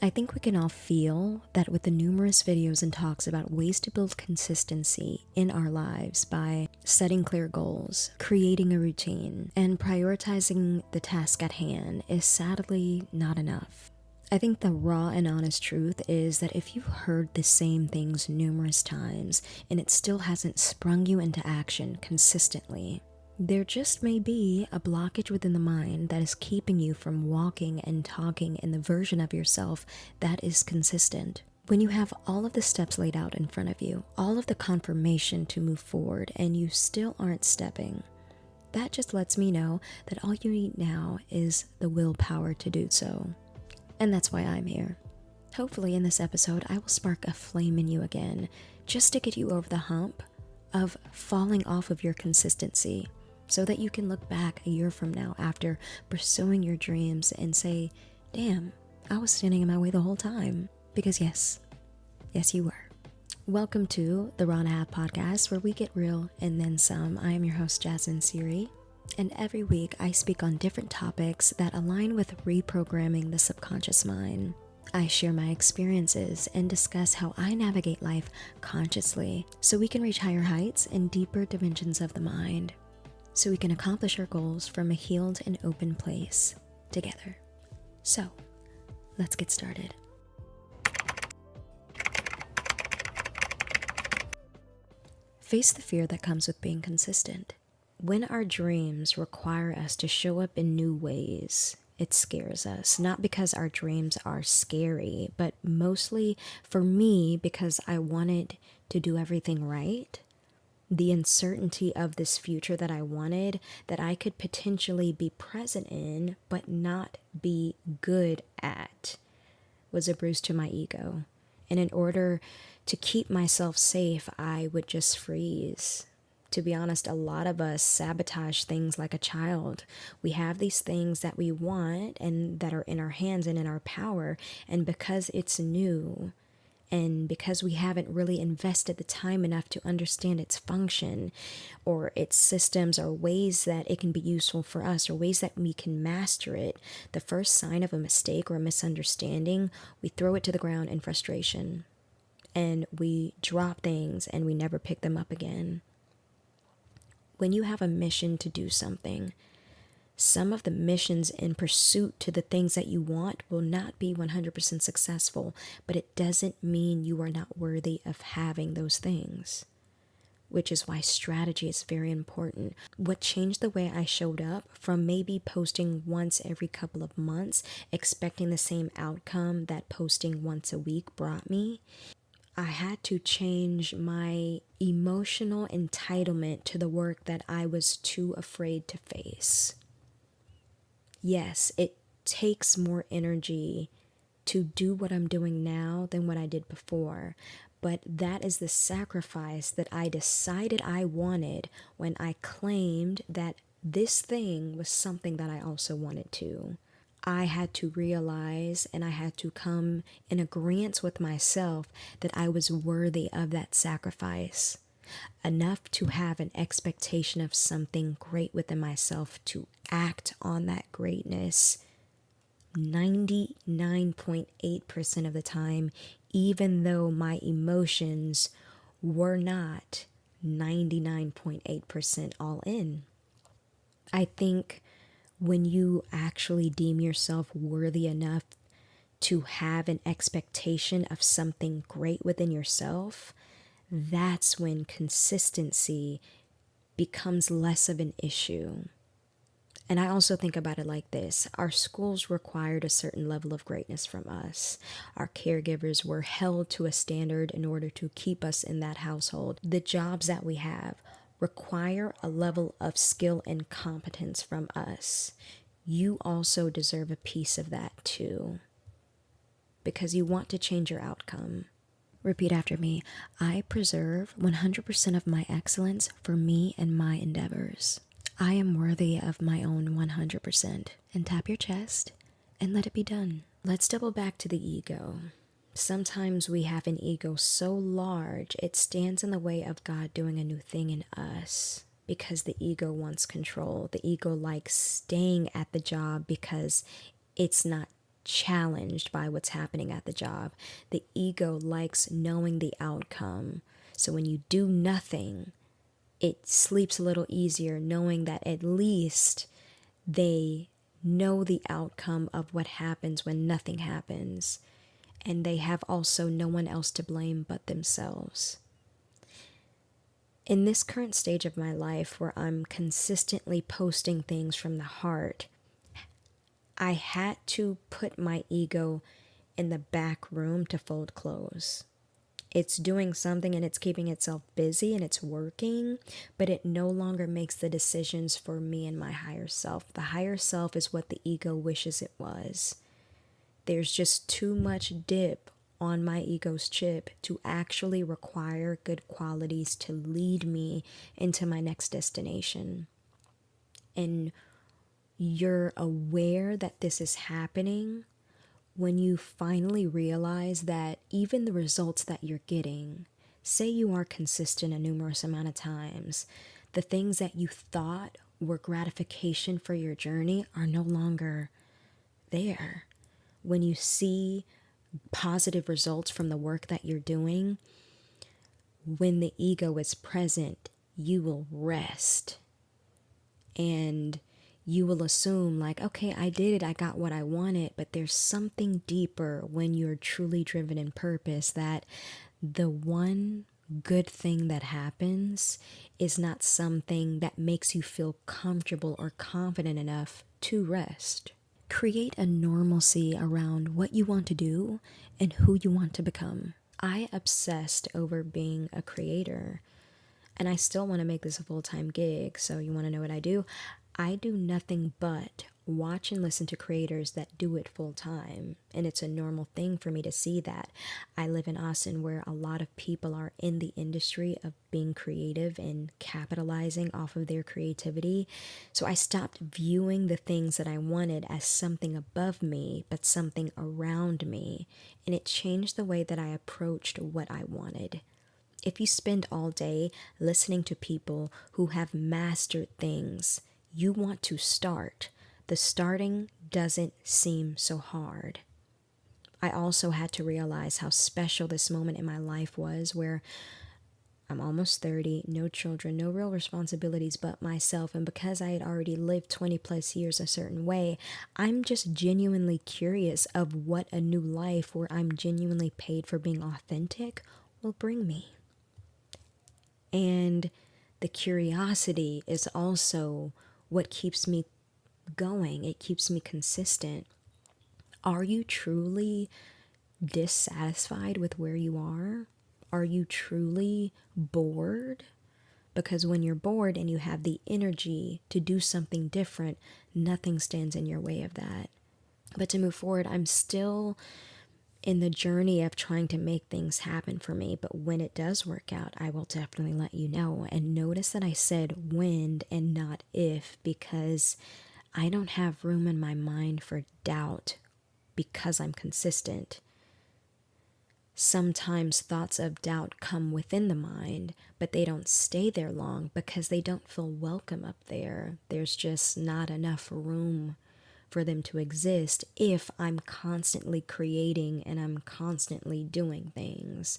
I think we can all feel that with the numerous videos and talks about ways to build consistency in our lives by setting clear goals, creating a routine, and prioritizing the task at hand is sadly not enough. I think the raw and honest truth is that if you've heard the same things numerous times and it still hasn't sprung you into action consistently, there just may be a blockage within the mind that is keeping you from walking and talking in the version of yourself that is consistent. When you have all of the steps laid out in front of you, all of the confirmation to move forward, and you still aren't stepping, that just lets me know that all you need now is the willpower to do so. And that's why I'm here. Hopefully in this episode, I will spark a flame in you again, just to get you over the hump of falling off of your consistency, so that you can look back a year from now after pursuing your dreams and say, damn, I was standing in my way the whole time. Because yes, you were. Welcome to the Raw and a Half podcast, where we get real and then some. I am your host, Jasmine Siri, and every week I speak on different topics that align with reprogramming the subconscious mind. I share my experiences and discuss how I navigate life consciously so we can reach higher heights and deeper dimensions of the mind, so we can accomplish our goals from a healed and open place together. So, let's get started. Face the fear that comes with being consistent. When our dreams require us to show up in new ways, it scares us, not because our dreams are scary, but mostly for me because I wanted to do everything right. The uncertainty of this future that I wanted, that I could potentially be present in, but not be good at, was a bruise to my ego. And in order to keep myself safe, I would just freeze. To be honest, a lot of us sabotage things like a child. We have these things that we want and that are in our hands and in our power, and because it's new, and because we haven't really invested the time enough to understand its function or its systems or ways that it can be useful for us or ways that we can master it, the first sign of a mistake or a misunderstanding, we throw it to the ground in frustration. And we drop things and we never pick them up again. When you have a mission to do something, some of the missions in pursuit to the things that you want will not be 100% successful, but it doesn't mean you are not worthy of having those things, which is why strategy is very important. What changed the way I showed up from maybe posting once every couple of months, expecting the same outcome that posting once a week brought me, I had to change my emotional entitlement to the work that I was too afraid to face. Yes, it takes more energy to do what I'm doing now than what I did before, but that is the sacrifice that I decided I wanted when I claimed that this thing was something that I also wanted to. I had to realize and I had to come in agreement with myself that I was worthy of that sacrifice, enough to have an expectation of something great within myself to act on that greatness 99.8% of the time, even though my emotions were not 99.8% all in. I think when you actually deem yourself worthy enough to have an expectation of something great within yourself, that's when consistency becomes less of an issue. And I also think about it like this. Our schools required a certain level of greatness from us. Our caregivers were held to a standard in order to keep us in that household. The jobs that we have require a level of skill and competence from us. You also deserve a piece of that too, because you want to change your outcome. Repeat after me. I preserve 100% of my excellence for me and my endeavors. I am worthy of my own 100%. And tap your chest and let it be done. Let's double back to the ego. Sometimes we have an ego so large it stands in the way of God doing a new thing in us, because the ego wants control. The ego likes staying at the job because it's not challenged by what's happening at the job. The ego likes knowing the outcome. So when you do nothing, it sleeps a little easier knowing that at least they know the outcome of what happens when nothing happens. And they have also no one else to blame but themselves. In this current stage of my life where I'm consistently posting things from the heart, I had to put my ego in the back room to fold clothes. It's doing something and it's keeping itself busy and it's working, but it no longer makes the decisions for me and my higher self. The higher self is what the ego wishes it was. There's just too much dip on my ego's chip to actually require good qualities to lead me into my next destination. And you're aware that this is happening when you finally realize that even the results that you're getting, say you are consistent a numerous amount of times, the things that you thought were gratification for your journey are no longer there. When you see positive results from the work that you're doing, when the ego is present, you will rest. And you will assume like, okay, I did it, I got what I wanted, but there's something deeper when you're truly driven in purpose, that the one good thing that happens is not something that makes you feel comfortable or confident enough to rest. Create a normalcy around what you want to do and who you want to become. I obsessed over being a creator, and I still want to make this a full-time gig. So you want to know what I do? I do nothing but watch and listen to creators that do it full time. And it's a normal thing for me to see that. I live in Austin where a lot of people are in the industry of being creative and capitalizing off of their creativity. So I stopped viewing the things that I wanted as something above me, but something around me. And it changed the way that I approached what I wanted. If you spend all day listening to people who have mastered things you want to start, the starting doesn't seem so hard. I also had to realize how special this moment in my life was, where I'm almost 30, no children, no real responsibilities but myself. And because I had already lived 20 plus years a certain way, I'm just genuinely curious of what a new life where I'm genuinely paid for being authentic will bring me. And the curiosity is also what keeps me going. It keeps me consistent. Are you truly dissatisfied with where you are? Are you truly bored? Because when you're bored and you have the energy to do something different, nothing stands in your way of that. But to move forward, I'm still in the journey of trying to make things happen for me. But when it does work out, I will definitely let you know. And notice that I said when and not if, because I don't have room in my mind for doubt because I'm consistent. Sometimes thoughts of doubt come within the mind, but they don't stay there long because they don't feel welcome up there. There's just not enough room for them to exist if I'm constantly creating and I'm constantly doing things.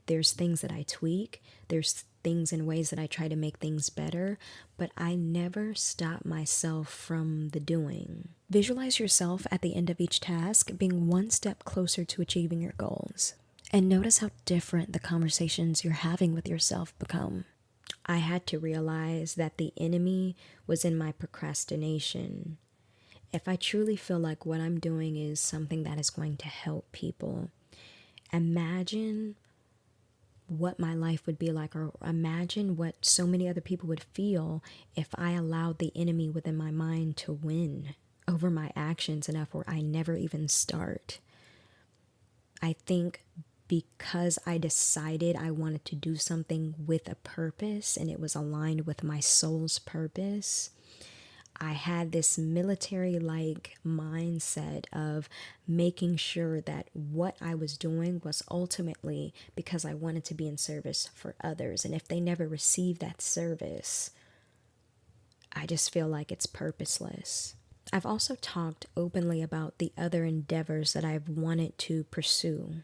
There's things that I tweak, there's things and ways that I try to make things better, but I never stop myself from the doing. Visualize yourself at the end of each task being one step closer to achieving your goals. And notice how different the conversations you're having with yourself become. I had to realize that the enemy was in my procrastination. If I truly feel like what I'm doing is something that is going to help people, imagine what my life would be like, or imagine what so many other people would feel if I allowed the enemy within my mind to win over my actions enough where I never even start. I think because I decided I wanted to do something with a purpose and it was aligned with my soul's purpose, I had this military-like mindset of making sure that what I was doing was ultimately because I wanted to be in service for others. And if they never receive that service, I just feel like it's purposeless. I've also talked openly about the other endeavors that I've wanted to pursue.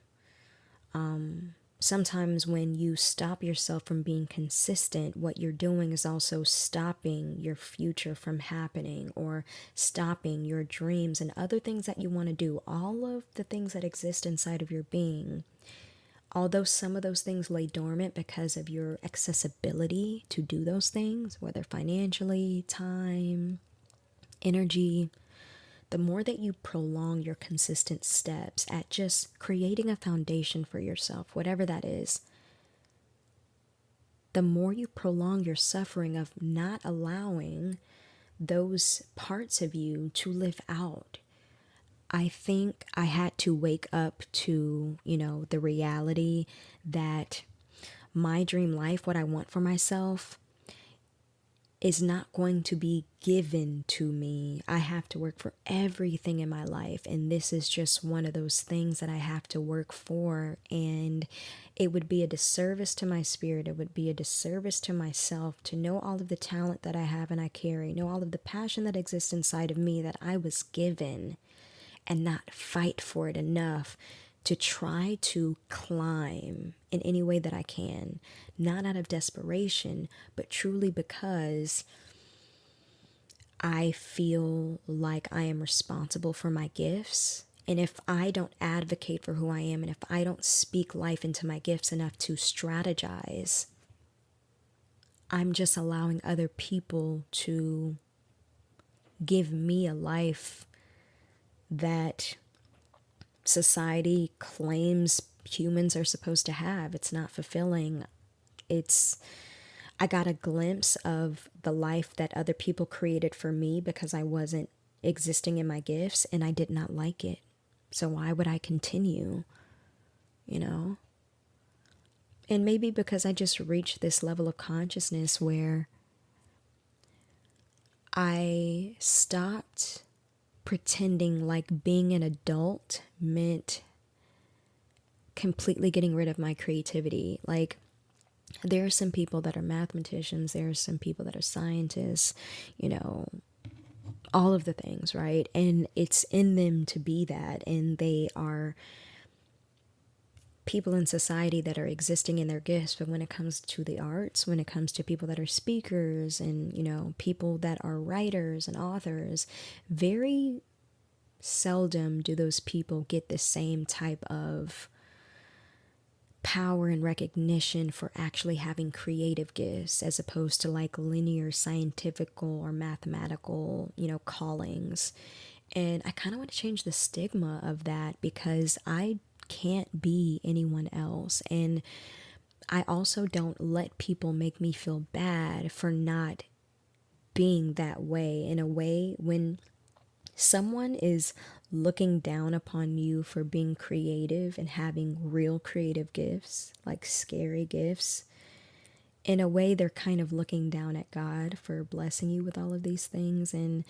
Sometimes when you stop yourself from being consistent, what you're doing is also stopping your future from happening, or stopping your dreams and other things that you want to do. All of the things that exist inside of your being, although some of those things lay dormant because of your accessibility to do those things, whether financially, time, energy, the more that you prolong your consistent steps at just creating a foundation for yourself, whatever that is, the more you prolong your suffering of not allowing those parts of you to live out. I think I had to wake up to, the reality that my dream life, what I want for myself, is not going to be given to me. I have to work for everything in my life, and this is just one of those things that I have to work for. And it would be a disservice to my spirit, it would be a disservice to myself to know all of the talent that I have and I carry, know all of the passion that exists inside of me that I was given, and not fight for it enough to try to climb in any way that I can, not out of desperation, but truly because I feel like I am responsible for my gifts. And if I don't advocate for who I am, and if I don't speak life into my gifts enough to strategize, I'm just allowing other people to give me a life that society claims humans are supposed to have. It's not fulfilling. I got a glimpse of the life that other people created for me because I wasn't existing in my gifts, and I did not like it. So why would I continue? And maybe because I just reached this level of consciousness where I stopped pretending like being an adult meant completely getting rid of my creativity. Like, there are some people that are mathematicians, there are some people that are scientists, all of the things, right? And it's in them to be that, and they are people in society that are existing in their gifts. But when it comes to the arts, when it comes to people that are speakers and, people that are writers and authors, very seldom do those people get the same type of power and recognition for actually having creative gifts, as opposed to like linear scientific or mathematical, callings. And I kind of want to change the stigma of that, because I can't be anyone else. And I also don't let people make me feel bad for not being that way. In a way, when someone is looking down upon you for being creative and having real creative gifts, like scary gifts, in a way, they're kind of looking down at God for blessing you with all of these things. And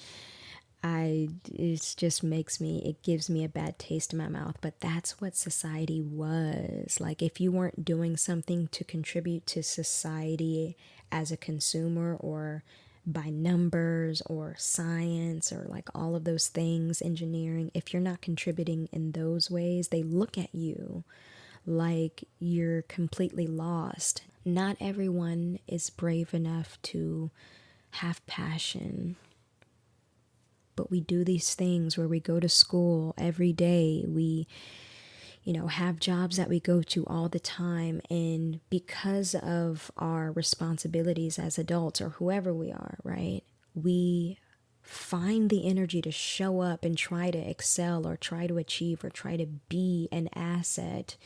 it just it gives me a bad taste in my mouth. But that's what society was. Like, if you weren't doing something to contribute to society as a consumer, or by numbers or science, or like all of those things, engineering, if you're not contributing in those ways, they look at you like you're completely lost. Not everyone is brave enough to have passion. But we do these things where we go to school every day. We, have jobs that we go to all the time. And because of our responsibilities as adults, or whoever we are, right, we find the energy to show up and try to excel, or try to achieve, or try to be an asset.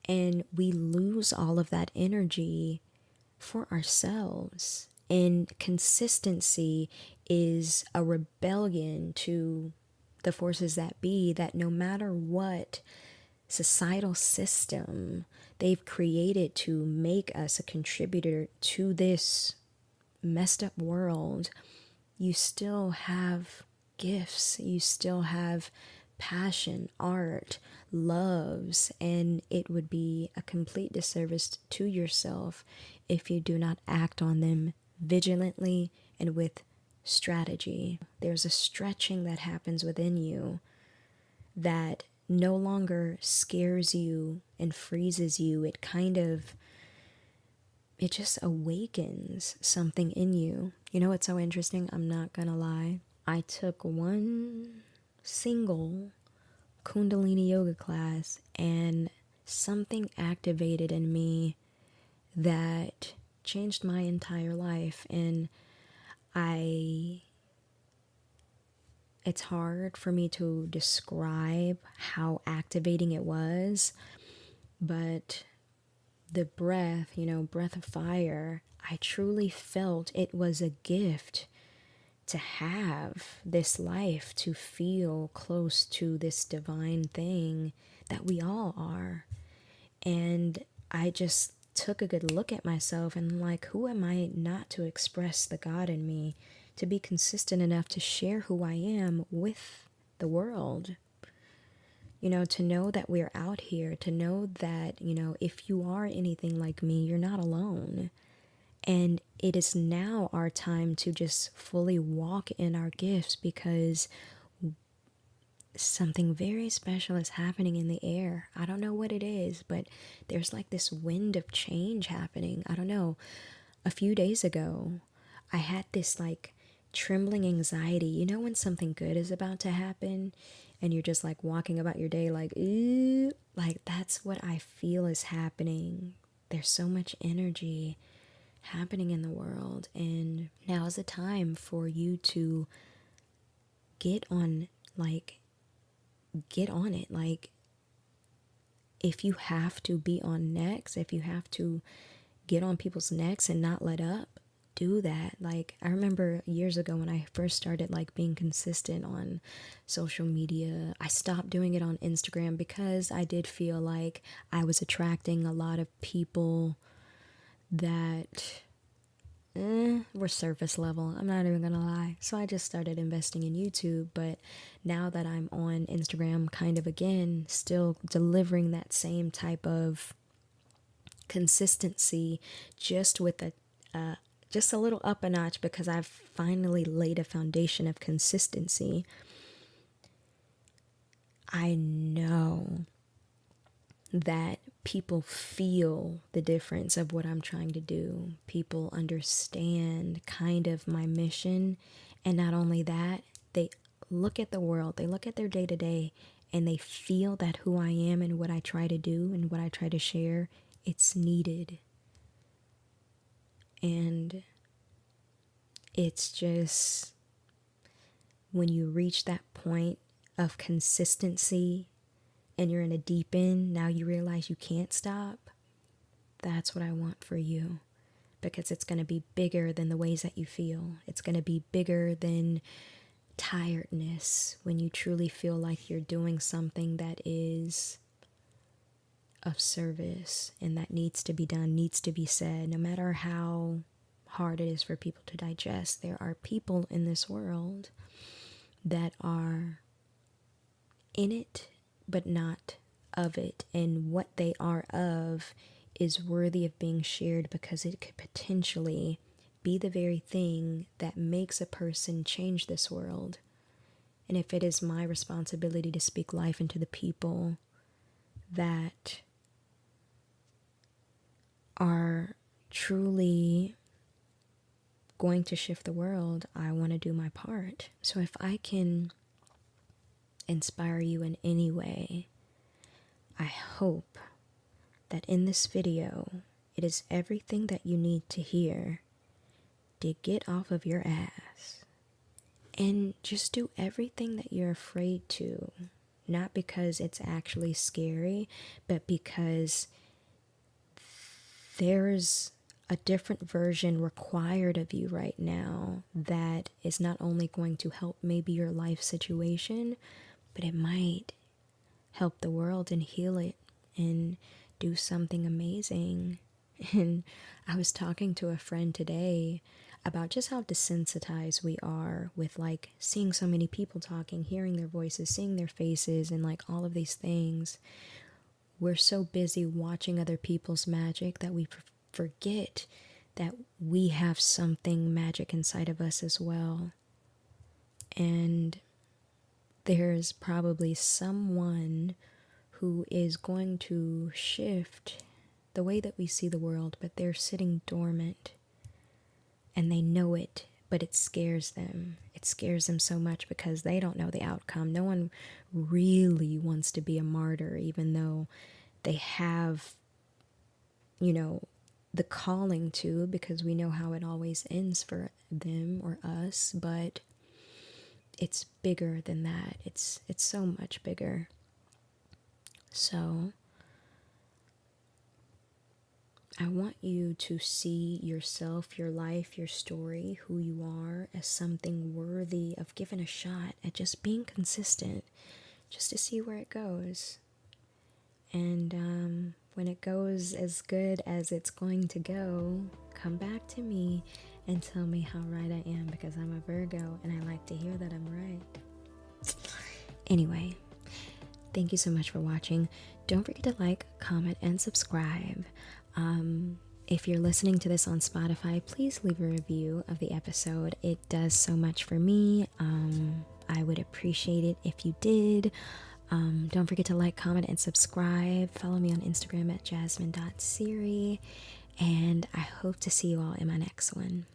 And we lose all of that energy for ourselves. And consistency is a rebellion to the forces that be, that no matter what societal system they've created to make us a contributor to this messed up world, you still have gifts, you still have passion, art, loves, and it would be a complete disservice to yourself if you do not act on them vigilantly and with strategy. There's a stretching that happens within you that no longer scares you and freezes you. It just awakens something in you. You know what's so interesting? I'm not gonna lie. I took one single Kundalini yoga class and something activated in me that changed my entire life. And it's hard for me to describe how activating it was, but the breath, breath of fire, I truly felt it was a gift to have this life, to feel close to this divine thing that we all are. And I just took a good look at myself and like, who am I not to express the God in me, to be consistent enough to share who I am with the world? To know that we're out here, to know that, if you are anything like me, you're not alone. And it is now our time to just fully walk in our gifts, because something very special is happening in the air. I don't know what it is, but there's like this wind of change happening. I don't know. A few days ago, I had this like trembling anxiety. You know when something good is about to happen and you're just like walking about your day like, ooh, like that's what I feel is happening. There's so much energy happening in the world, and now is the time for you to get on it. Like, if you have to be on necks, if you have to get on people's necks and not let up, do that. Like, I remember years ago when I first started like being consistent on social media, I stopped doing it on Instagram because I did feel like I was attracting a lot of people that were surface level. I'm not even gonna lie. So I just started investing in YouTube. But now that I'm on Instagram, kind of again, still delivering that same type of consistency, just with just a little up a notch, because I've finally laid a foundation of consistency. I know that people feel the difference of what I'm trying to do. People understand kind of my mission. And not only that, they look at the world, they look at their day to day, and they feel that who I am and what I try to do and what I try to share, it's needed. And it's just, when you reach that point of consistency and you're in a deep end, now you realize you can't stop. That's what I want for you, because it's going to be bigger than the ways that you feel. It's going to be bigger than tiredness, when you truly feel like you're doing something that is of service and that needs to be done, needs to be said, no matter how hard it is for people to digest. There are people in this world that are in it but not of it, and what they are of is worthy of being shared, because it could potentially be the very thing that makes a person change this world. And if it is my responsibility to speak life into the people that are truly going to shift the world, I want to do my part. So if I can inspire you in any way, I hope that in this video, it is everything that you need to hear to get off of your ass and just do everything that you're afraid to. Not because it's actually scary, but because there's a different version required of you right now that is not only going to help maybe your life situation, but it might help the world and heal it and do something amazing. And I was talking to a friend today about just how desensitized we are with like seeing so many people talking, hearing their voices, seeing their faces, and like all of these things. We're so busy watching other people's magic that we forget that we have something magic inside of us as well. And there's probably someone who is going to shift the way that we see the world, but they're sitting dormant and they know it, but it scares them. It scares them so much because they don't know the outcome. No one really wants to be a martyr, even though they have, the calling to, because we know how it always ends for them or us, but it's bigger than that. It's so much bigger. So I want you to see yourself, your life, your story, who you are, as something worthy of giving a shot at just being consistent, just to see where it goes. And when it goes as good as it's going to go, come back to me and tell me how right I am, because I'm a Virgo and I like to hear that I'm right. Anyway, thank you so much for watching. Don't forget to like, comment, and subscribe. If you're listening to this on Spotify, please leave a review of the episode. It does so much for me. I would appreciate it if you did. Don't forget to like, comment, and subscribe. Follow me on Instagram at jasmine.siri. And I hope to see you all in my next one.